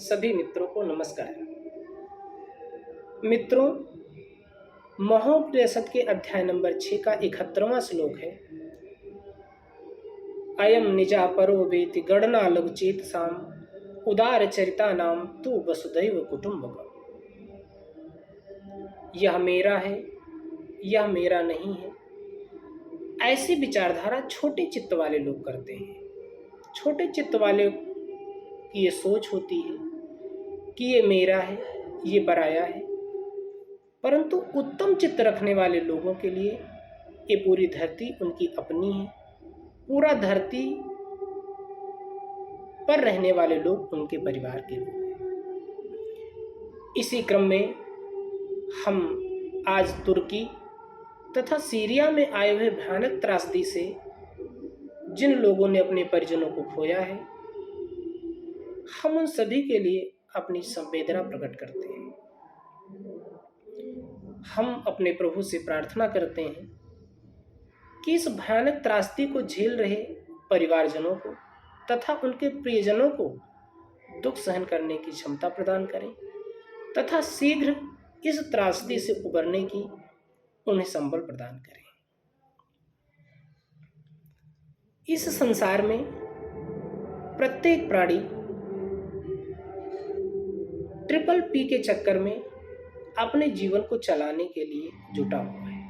सभी मित्रों को नमस्कार। मित्रों, महोपनिषद के अध्याय नंबर 6 का 71वां श्लोक है, अयम निजा परो वेति गणना लघु चेतसाम उदार चरिता नाम तू वसुधैव कुटुंबकम। यह मेरा है, यह मेरा नहीं है। ऐसी विचारधारा छोटे चित्त वाले लोग करते हैं। छोटे चित्त वाले की ये सोच होती है कि ये मेरा है, ये पराया है। परंतु उत्तम चित्त रखने वाले लोगों के लिए ये पूरी धरती उनकी अपनी है। पूरा धरती पर रहने वाले लोग उनके परिवार के लोग हैं। इसी क्रम में हम आज तुर्की तथा सीरिया में आए हुए भयानक त्रासदी से जिन लोगों ने अपने परिजनों को खोया है, हम उन सभी के लिए अपनी संवेदना प्रकट करते हैं। हम अपने प्रभु से प्रार्थना करते हैं कि इस भयानक त्रासदी को झेल रहे परिवारजनों को तथा उनके प्रियजनों को दुख सहन करने की क्षमता प्रदान करें तथा शीघ्र इस त्रासदी से उबरने की उन्हें संबल प्रदान करें। इस संसार में प्रत्येक प्राणी ट्रिपल पी के चक्कर में अपने जीवन को चलाने के लिए जुटा हुआ है।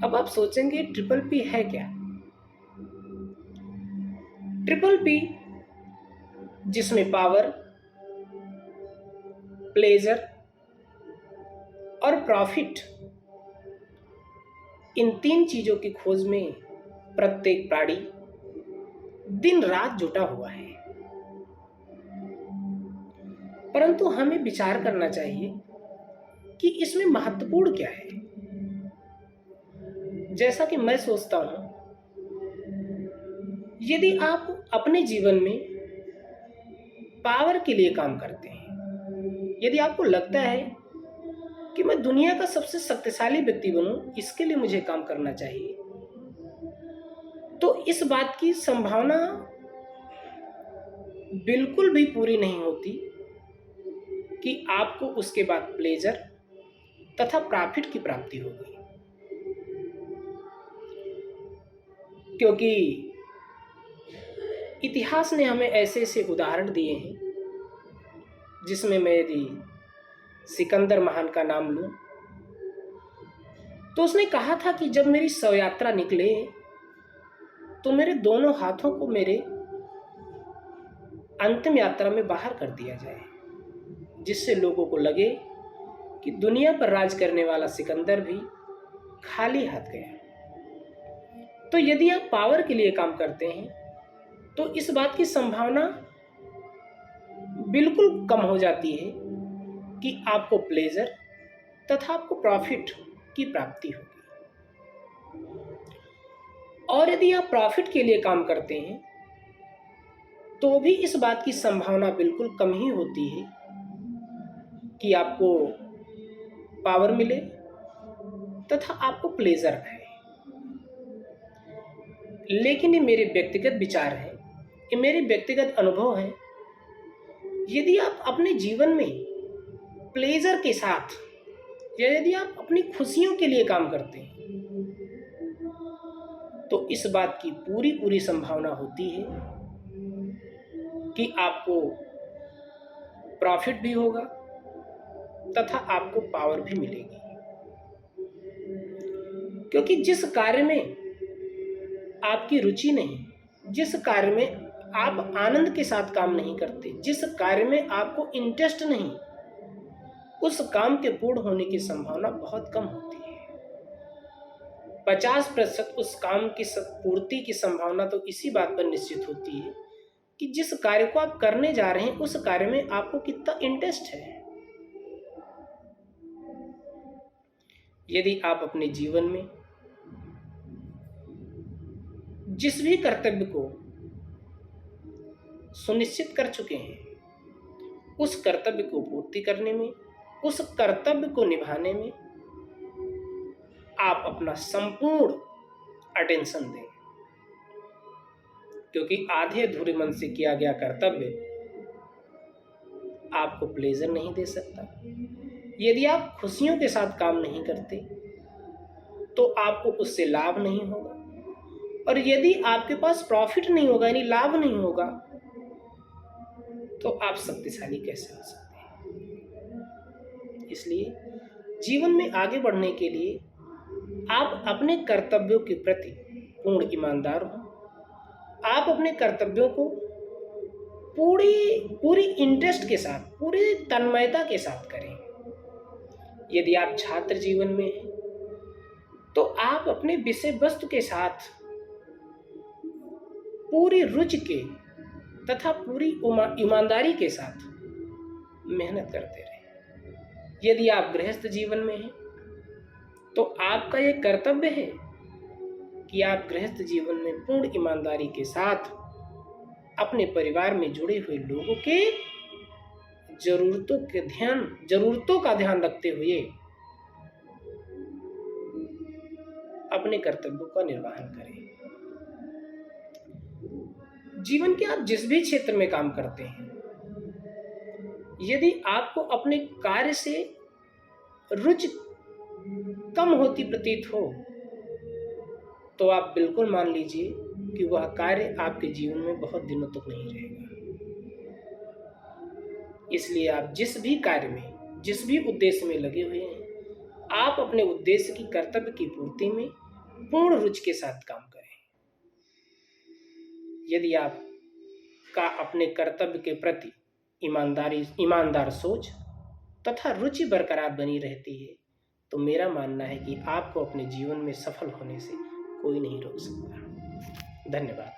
अब आप सोचेंगे ट्रिपल पी है क्या? ट्रिपल पी, जिसमें पावर, प्लेजर और प्रॉफिट, इन तीन चीजों की खोज में प्रत्येक प्राणी दिन रात जुटा हुआ है। परंतु हमें विचार करना चाहिए कि इसमें महत्वपूर्ण क्या है। जैसा कि मैं सोचता हूं, यदि आप अपने जीवन में पावर के लिए काम करते हैं, यदि आपको लगता है कि मैं दुनिया का सबसे शक्तिशाली व्यक्ति बनूं, इसके लिए मुझे काम करना चाहिए, तो इस बात की संभावना बिल्कुल भी पूरी नहीं होती कि आपको उसके बाद प्लेजर तथा प्रॉफिट की प्राप्ति होगी। क्योंकि इतिहास ने हमें ऐसे ऐसे उदाहरण दिए हैं, जिसमें मैं यदि सिकंदर महान का नाम लूं, तो उसने कहा था कि जब मेरी शव यात्रा निकले तो मेरे दोनों हाथों को मेरे अंतिम यात्रा में बाहर कर दिया जाए, जिससे लोगों को लगे कि दुनिया पर राज करने वाला सिकंदर भी खाली हाथ गया। तो यदि आप पावर के लिए काम करते हैं तो इस बात की संभावना बिल्कुल कम हो जाती है कि आपको प्लेजर तथा आपको प्रॉफिट की प्राप्ति होगी। और यदि आप प्रॉफिट के लिए काम करते हैं तो भी इस बात की संभावना बिल्कुल कम ही होती है कि आपको पावर मिले तथा आपको प्लेजर आए। लेकिन ये मेरे व्यक्तिगत विचार हैं, ये मेरे व्यक्तिगत अनुभव हैं। यदि आप अपने जीवन में प्लेजर के साथ या यदि आप अपनी खुशियों के लिए काम करते हैं तो इस बात की पूरी पूरी संभावना होती है कि आपको प्रॉफिट भी होगा तथा आपको पावर भी मिलेगी। क्योंकि जिस कार्य में आपकी रुचि नहीं, जिस कार्य में आप आनंद के साथ काम नहीं करते, जिस कार्य में आपको इंटरेस्ट नहीं, उस काम के पूर्ण होने की संभावना बहुत कम होती है। 50% उस काम की पूर्ति की संभावना तो इसी बात पर निश्चित होती है कि जिस कार्य को आप करने जा रहे हैं उस कार्य में आपको कितना इंटरेस्ट है। यदि आप अपने जीवन में जिस भी कर्तव्य को सुनिश्चित कर चुके हैं, उस कर्तव्य को पूर्ति करने में, उस कर्तव्य को निभाने में आप अपना संपूर्ण अटेंशन दें। क्योंकि आधे अधूरे मन से किया गया कर्तव्य आपको प्लेजर नहीं दे सकता, यदि आप खुशियों के साथ काम नहीं करते तो आपको उससे लाभ नहीं होगा, और यदि आपके पास प्रॉफिट नहीं होगा यानी लाभ नहीं होगा तो आप शक्तिशाली कैसे हो सकते हैं। इसलिए जीवन में आगे बढ़ने के लिए आप अपने कर्तव्यों के प्रति पूर्ण ईमानदार हो। आप अपने कर्तव्यों को पूरी पूरी इंटरेस्ट के साथ, पूरी तन्मयता के साथ करें। यदि आप छात्र जीवन में हैं तो आप अपने विषय वस्तु के साथ पूरी रुचि के तथा पूरी ईमानदारी के साथ मेहनत करते रहें। यदि आप गृहस्थ जीवन में हैं तो आपका ये कर्तव्य है कि आप गृहस्थ जीवन में पूर्ण ईमानदारी के साथ अपने परिवार में जुड़े हुए लोगों के जरूरतों का ध्यान रखते हुए अपने कर्तव्यों का निर्वहन करें। जीवन के आप जिस भी क्षेत्र में काम करते हैं, यदि आपको अपने कार्य से रुचि कम होती प्रतीत हो तो आप बिल्कुल मान लीजिए कि वह कार्य आपके जीवन में बहुत दिनों तक नहीं रहेगा। इसलिए आप जिस भी कार्य में, जिस भी उद्देश्य में लगे हुए हैं, आप अपने उद्देश्य की, कर्तव्य की पूर्ति में पूर्ण रुचि के साथ काम करें। यदि आप का अपने कर्तव्य के प्रति ईमानदार सोच तथा रुचि बरकरार बनी रहती है तो मेरा मानना है कि आपको अपने जीवन में सफल होने से कोई नहीं रोक सकता। धन्यवाद।